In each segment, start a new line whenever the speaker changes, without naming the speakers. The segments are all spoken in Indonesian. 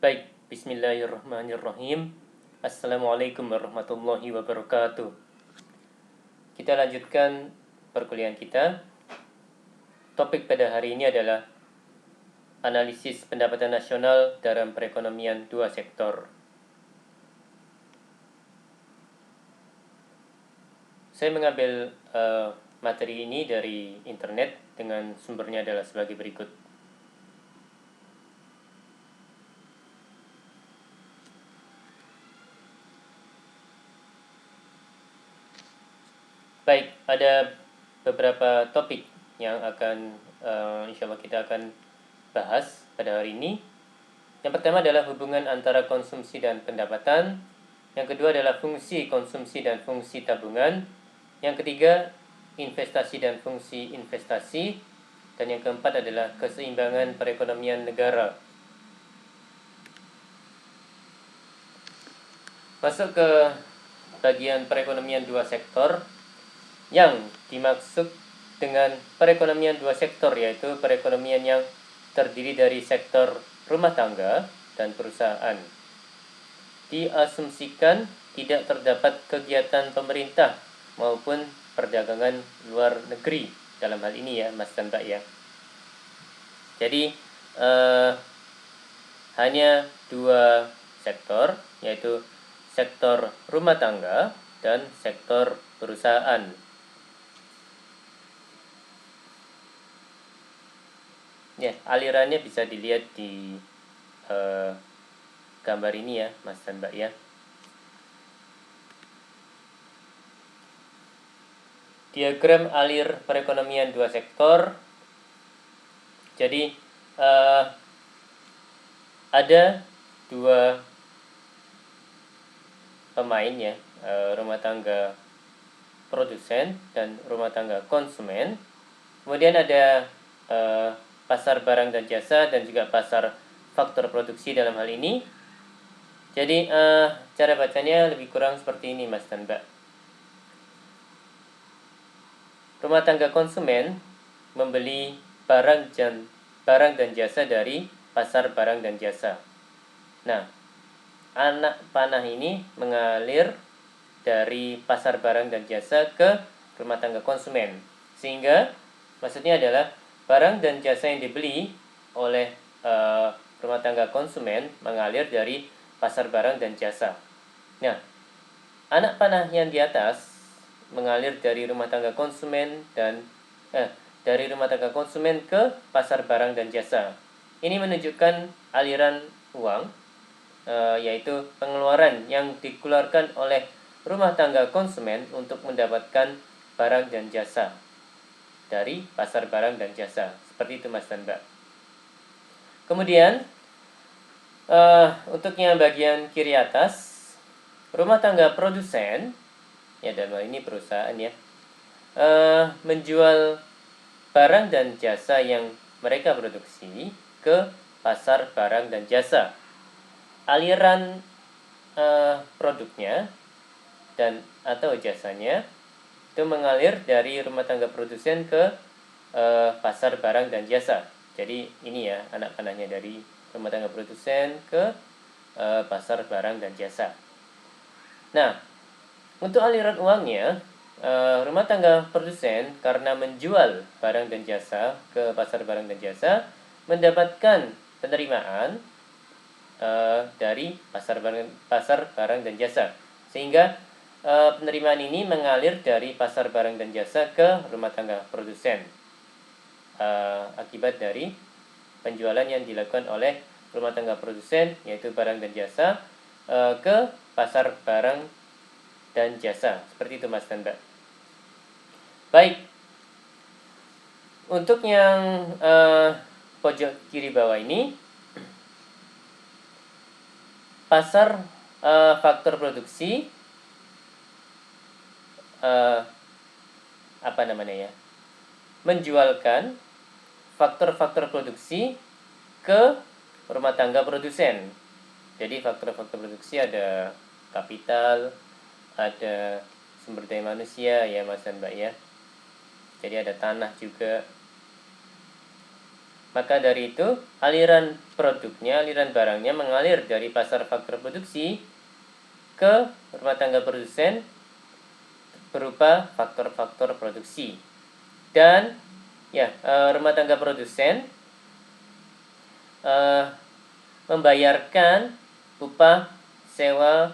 Baik, bismillahirrahmanirrahim. Assalamualaikum warahmatullahi wabarakatuh. Kita lanjutkan perkuliahan kita. Topik pada hari ini adalah analisis pendapatan nasional dalam perekonomian dua sektor. Saya mengambil materi ini dari internet dengan sumbernya adalah sebagai berikut. Baik, ada beberapa topik yang akan insya Allah kita akan bahas pada hari ini. Yang pertama adalah hubungan antara konsumsi dan pendapatan. Yang kedua adalah fungsi konsumsi dan fungsi tabungan. Yang ketiga, investasi dan fungsi investasi. Dan yang keempat adalah keseimbangan perekonomian negara. Masuk ke bagian perekonomian dua sektor. Yang dimaksud dengan perekonomian dua sektor yaitu perekonomian yang terdiri dari sektor rumah tangga dan perusahaan. Diasumsikan tidak terdapat kegiatan pemerintah maupun perdagangan luar negeri dalam hal ini ya Mas dan Mbak ya. Jadi hanya dua sektor yaitu sektor rumah tangga dan sektor perusahaan. Ya, alirannya bisa dilihat di gambar ini ya, Mas dan Mbak ya. Diagram alir perekonomian dua sektor. Jadi ada dua pemain ya, rumah tangga produsen dan rumah tangga konsumen. Kemudian ada pasar barang dan jasa dan juga pasar faktor produksi dalam hal ini. Jadi cara bacanya lebih kurang seperti ini Mas dan Mbak. Rumah tangga konsumen membeli barang dan jasa dari pasar barang dan jasa. Nah, anak panah ini mengalir dari pasar barang dan jasa ke rumah tangga konsumen. Sehingga maksudnya adalah barang dan jasa yang dibeli oleh rumah tangga konsumen mengalir dari pasar barang dan jasa. Nah, anak panah yang di atas mengalir dari rumah tangga konsumen dan dari rumah tangga konsumen ke pasar barang dan jasa. Ini menunjukkan aliran uang, yaitu pengeluaran yang dikeluarkan oleh rumah tangga konsumen untuk mendapatkan barang dan jasa dari pasar barang dan jasa. Seperti itu Mas dan Mbak. Kemudian untuk yang bagian kiri atas, rumah tangga produsen, ya dalam hal ini perusahaan ya, menjual barang dan jasa yang mereka produksi ke pasar barang dan jasa. Aliran produknya dan atau jasanya itu mengalir dari rumah tangga produsen ke pasar barang dan jasa. Jadi ini ya anak panahnya dari rumah tangga produsen ke pasar barang dan jasa. Nah, untuk aliran uangnya, rumah tangga produsen karena menjual barang dan jasa ke pasar barang dan jasa mendapatkan penerimaan dari pasar barang dan jasa, sehingga penerimaan ini mengalir dari pasar barang dan jasa ke rumah tangga produsen akibat dari penjualan yang dilakukan oleh rumah tangga produsen yaitu barang dan jasa ke pasar barang dan jasa. Seperti itu Mas dan Mbak. Baik, untuk yang pojok kiri bawah ini, pasar faktor produksi menjualkan faktor-faktor produksi ke rumah tangga produsen. Jadi faktor-faktor produksi ada kapital, ada sumber daya manusia ya Mas dan Mbak ya. Jadi ada tanah juga. Maka dari itu, aliran produknya, aliran barangnya mengalir dari pasar faktor produksi ke rumah tangga produsen berupa faktor-faktor produksi. Dan ya, rumah tangga produsen membayarkan upah sewa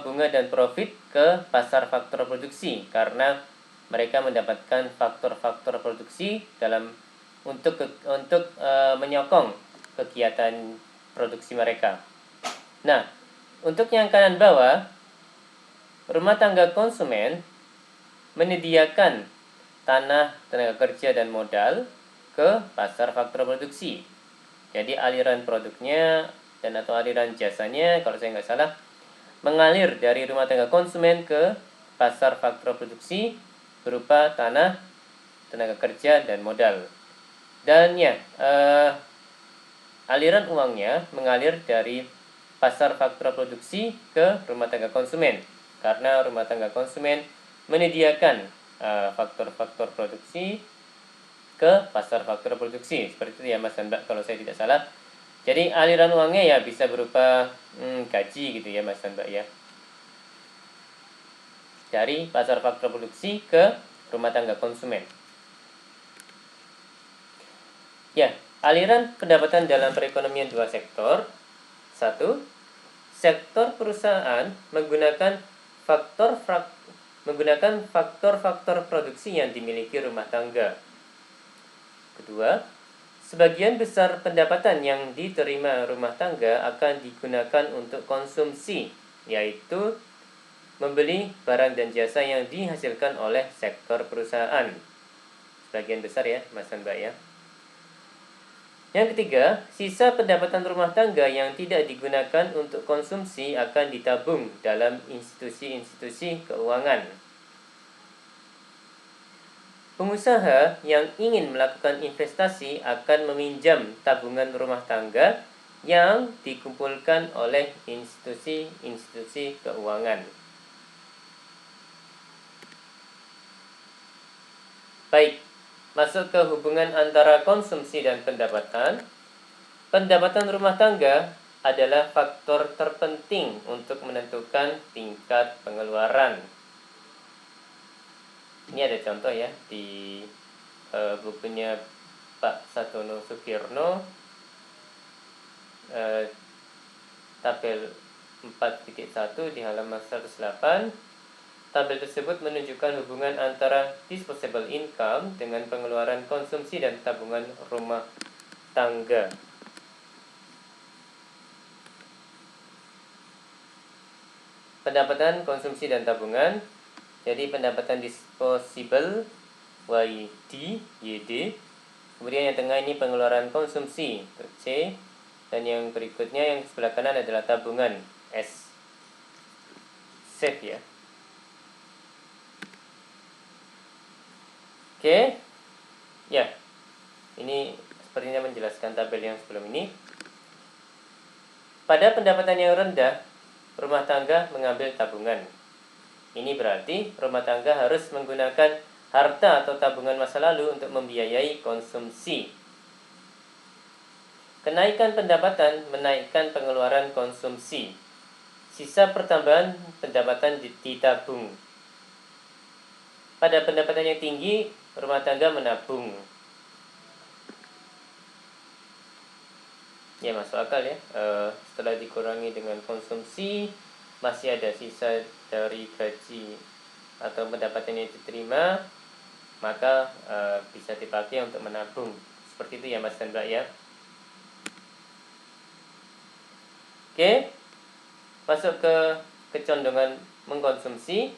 bunga dan profit ke pasar faktor produksi karena mereka mendapatkan faktor-faktor produksi untuk menyokong kegiatan produksi mereka. Nah, untuk yang kanan bawah, rumah tangga konsumen menyediakan tanah, tenaga kerja, dan modal ke pasar faktor produksi. Jadi aliran produknya dan atau aliran jasanya, kalau saya nggak salah, mengalir dari rumah tangga konsumen ke pasar faktor produksi berupa tanah, tenaga kerja, dan modal. Dan ya, aliran uangnya mengalir dari pasar faktor produksi ke rumah tangga konsumen karena rumah tangga konsumen menyediakan faktor-faktor produksi ke pasar faktor produksi. Seperti itu ya Mas dan Mbak kalau saya tidak salah. Jadi aliran uangnya ya bisa berupa gaji gitu ya Mas dan Mbak ya. Dari pasar faktor produksi ke rumah tangga konsumen. Ya, aliran pendapatan dalam perekonomian dua sektor. Satu, sektor perusahaan menggunakan faktor-faktor produksi yang dimiliki rumah tangga. Kedua, sebagian besar pendapatan yang diterima rumah tangga akan digunakan untuk konsumsi, yaitu membeli barang dan jasa yang dihasilkan oleh sektor perusahaan. Sebagian besar ya, Mas dan Mbak ya. Yang ketiga, sisa pendapatan rumah tangga yang tidak digunakan untuk konsumsi akan ditabung dalam institusi-institusi keuangan. Pengusaha yang ingin melakukan investasi akan meminjam tabungan rumah tangga yang dikumpulkan oleh institusi-institusi keuangan. Baik, masuk ke hubungan antara konsumsi dan pendapatan. Pendapatan rumah tangga adalah faktor terpenting untuk menentukan tingkat pengeluaran. Ini ada contoh ya di bukunya Pak Satono Sukirno, tabel 4.1 di halaman 108. Tabel tersebut menunjukkan hubungan antara disposable income dengan pengeluaran konsumsi dan tabungan rumah tangga. Pendapatan, konsumsi, dan tabungan. Jadi pendapatan disposable YD. Kemudian yang tengah ini pengeluaran konsumsi C. Dan yang berikutnya yang sebelah kanan adalah tabungan S. Save ya. Oke. Ya. Ini sepertinya menjelaskan tabel yang sebelum ini. Pada pendapatan yang rendah, rumah tangga mengambil tabungan. Ini berarti rumah tangga harus menggunakan harta atau tabungan masa lalu untuk membiayai konsumsi. Kenaikan pendapatan menaikkan pengeluaran konsumsi. Sisa pertambahan pendapatan ditabung. Pada pendapatan yang tinggi, rumah tangga menabung. Ya masuk akal ya. Setelah dikurangi dengan konsumsi, masih ada sisa dari gaji atau pendapatan yang diterima, maka bisa dipakai untuk menabung. Seperti itu ya Mas dan Mbak ya. Oke, masuk ke kecondongan mengkonsumsi.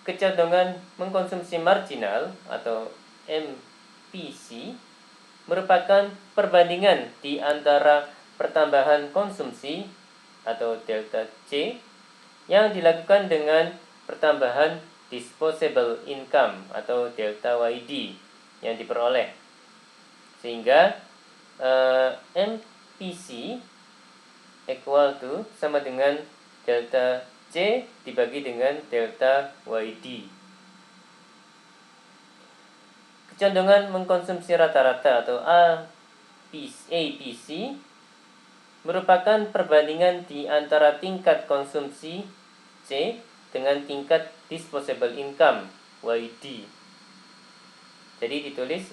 Kecondongan mengkonsumsi marginal atau MPC merupakan perbandingan di antara pertambahan konsumsi atau delta C yang dilakukan dengan pertambahan disposable income atau delta YD yang diperoleh. Sehingga MPC equal to sama dengan delta C dibagi dengan delta YD. kecondongan mengkonsumsi rata-rata atau APC merupakan perbandingan di antara tingkat konsumsi C dengan tingkat disposable income YD. Jadi ditulis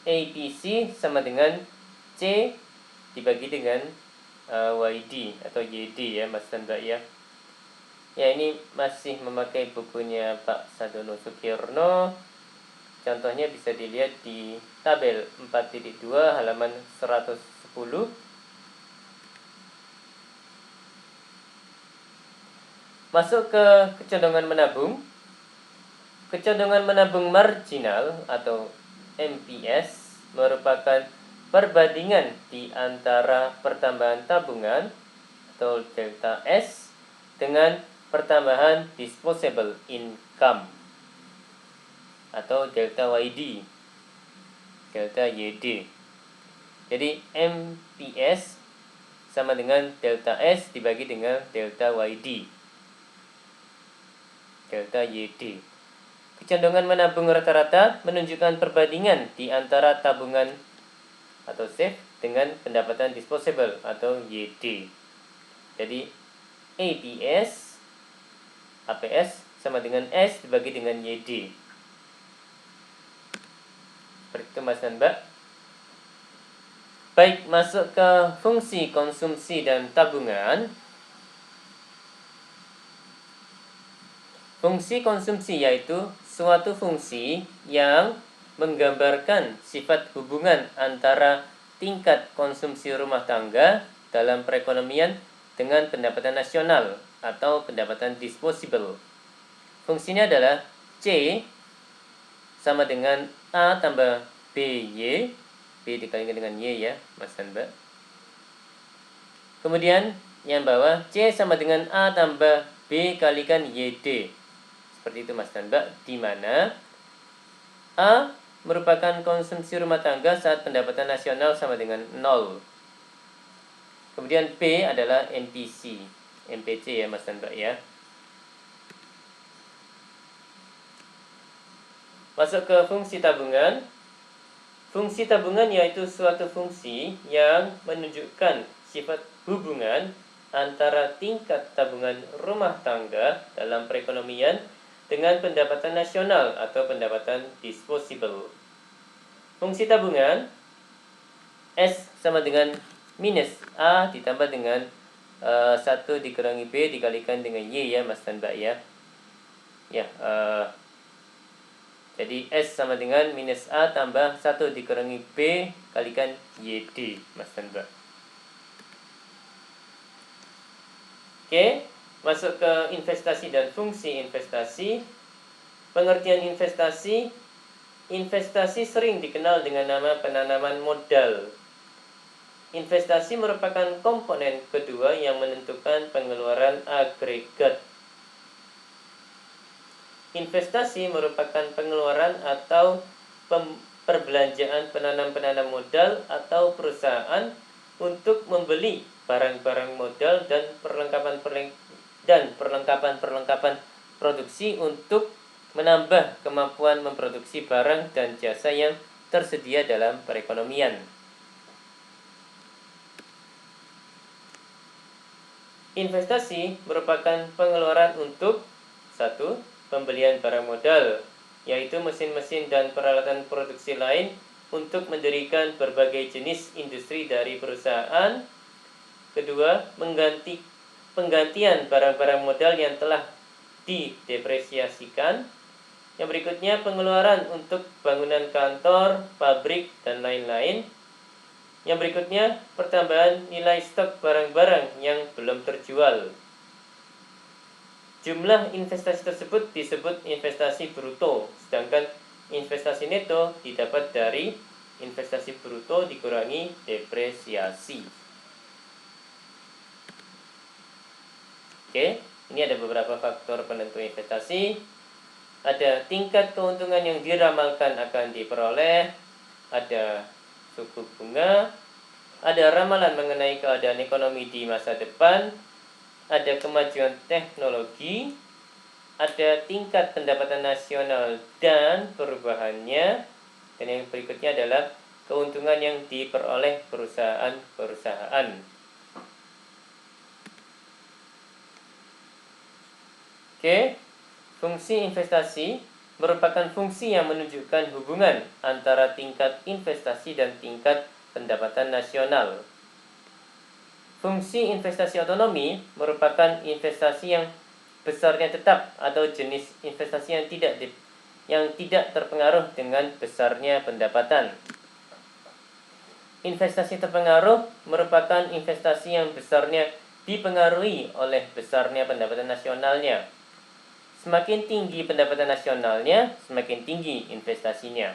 APC sama dengan C dibagi dengan YD atau YD ya Mas dan Mbak ya. Ya, ini masih memakai bukunya Pak Sadono Sukirno. Contohnya bisa dilihat di tabel 4.2 halaman 110. Masuk ke kecondongan menabung. Kecondongan menabung marginal atau MPS merupakan perbandingan di antara pertambahan tabungan atau delta S dengan pertambahan disposable income atau delta YD, delta YD. Jadi MPS sama dengan delta S dibagi dengan delta YD, delta YD. Kecondongan menabung rata-rata menunjukkan perbandingan di antara tabungan atau save dengan pendapatan disposable atau YD. Jadi APS sama dengan S dibagi dengan YD. Seperti itu Mas dan Mbak. Baik, masuk ke fungsi konsumsi dan tabungan. Fungsi konsumsi yaitu suatu fungsi yang menggambarkan sifat hubungan antara tingkat konsumsi rumah tangga dalam perekonomian dengan pendapatan nasional atau pendapatan disposable. Fungsinya adalah C sama dengan A tambah BY, B dikalikan dengan Y ya Mas dan Mbak. Kemudian yang bawah C sama dengan A tambah B kalikan YD. Seperti itu Mas dan Mbak, di mana A merupakan konsumsi rumah tangga saat pendapatan nasional sama dengan 0. Kemudian B adalah MPC ya Mas dan Mbak ya. Masuk ke fungsi tabungan. Fungsi tabungan yaitu suatu fungsi yang menunjukkan sifat hubungan antara tingkat tabungan rumah tangga dalam perekonomian dengan pendapatan nasional atau pendapatan disposable. Fungsi tabungan S sama dengan minus A ditambah dengan 1 dikurangi B dikalikan dengan Y ya Mas dan Mbak ya. Jadi S sama dengan minus A tambah 1 dikurangi B kalikan YD Mas dan Mbak. Oke, masuk ke investasi dan fungsi investasi. Pengertian investasi. Investasi sering dikenal dengan nama penanaman modal. Investasi merupakan komponen kedua yang menentukan pengeluaran agregat. Investasi merupakan pengeluaran atau perbelanjaan penanam-penanam modal atau perusahaan untuk membeli barang-barang modal dan perlengkapan produksi untuk menambah kemampuan memproduksi barang dan jasa yang tersedia dalam perekonomian. Investasi merupakan pengeluaran untuk 1. Pembelian barang modal, yaitu mesin-mesin dan peralatan produksi lain untuk mendirikan berbagai jenis industri dari perusahaan. Kedua, penggantian barang-barang modal yang telah didepresiasikan. Yang berikutnya, pengeluaran untuk bangunan kantor, pabrik, dan lain-lain. Yang berikutnya, pertambahan nilai stok barang-barang yang belum terjual. Jumlah investasi tersebut disebut investasi bruto, sedangkan investasi neto didapat dari investasi bruto dikurangi depresiasi. Oke, ini ada beberapa faktor penentu investasi. Ada tingkat keuntungan yang diramalkan akan diperoleh, ada suku bunga, ada ramalan mengenai keadaan ekonomi di masa depan, ada kemajuan teknologi, ada tingkat pendapatan nasional dan perubahannya, Dan yang berikutnya adalah keuntungan yang diperoleh perusahaan-perusahaan. Oke, fungsi investasi merupakan fungsi yang menunjukkan hubungan antara tingkat investasi dan tingkat pendapatan nasional. Fungsi investasi otonomi merupakan investasi yang besarnya tetap atau jenis investasi yang tidak terpengaruh dengan besarnya pendapatan. Investasi terpengaruh merupakan investasi yang besarnya dipengaruhi oleh besarnya pendapatan nasionalnya. Semakin tinggi pendapatan nasionalnya, semakin tinggi investasinya.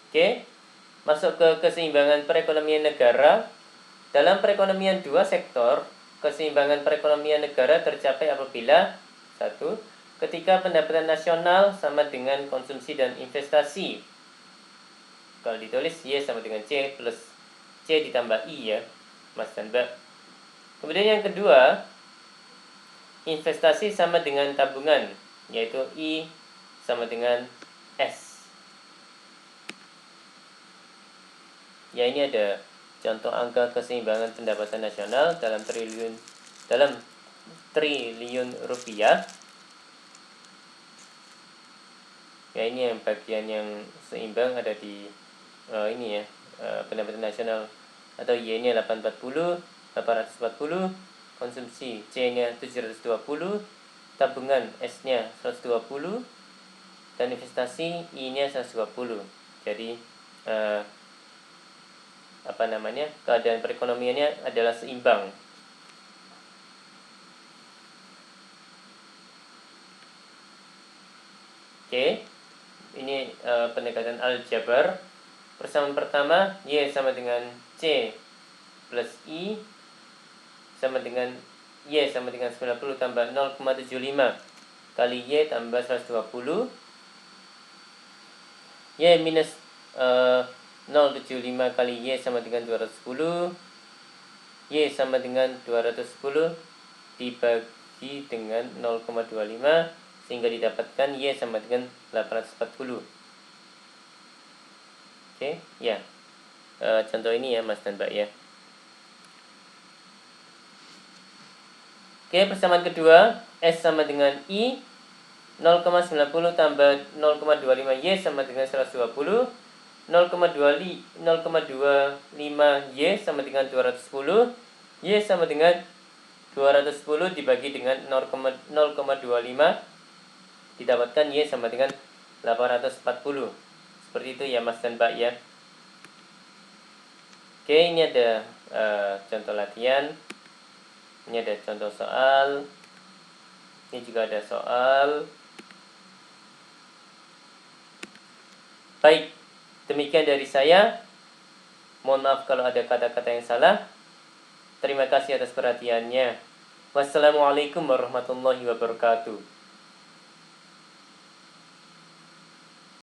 Oke, masuk ke keseimbangan perekonomian negara. Dalam perekonomian dua sektor, keseimbangan perekonomian negara tercapai apabila 1. Ketika pendapatan nasional sama dengan konsumsi dan investasi. Kalau ditulis Y sama dengan C plus C ditambah I ya, Mas dan Mbak. Kemudian yang kedua, investasi sama dengan tabungan, yaitu I sama dengan S. Ya, ini ada contoh angka keseimbangan pendapatan nasional dalam triliun rupiah. Ya, ini yang bagian yang seimbang ada di ini ya, pendapatan nasional atau Y-nya 840, konsumsi C-nya 720, tabungan S-nya 120, dan investasi I-nya 120. Jadi keadaan perekonomiannya adalah seimbang. Oke, ini pendekatan aljabar. Persamaan pertama, Y sama dengan C plus I sama dengan Y sama dengan 90 tambah 0,75 kali Y tambah 120. Y minus 0,75 kali Y sama dengan 210. Y sama dengan 210 dibagi dengan 0,25 sehingga didapatkan Y sama dengan 840. Oke, ya. Contoh ini ya Mas dan Mbak ya. Oke, persamaan kedua, S sama dengan I, 0,90 tambah 0,25 Y sama dengan 120, 0,25 Y sama dengan 210, Y sama dengan 210 dibagi dengan 0,25 didapatkan Y sama dengan 840. Seperti itu ya Mas dan Mbak ya. Oke, ini ada contoh latihan. Ini ada contoh soal. Ini juga ada soal. Baik, demikian dari saya. Mohon maaf kalau ada kata-kata yang salah. Terima kasih atas perhatiannya. Wassalamualaikum warahmatullahi wabarakatuh.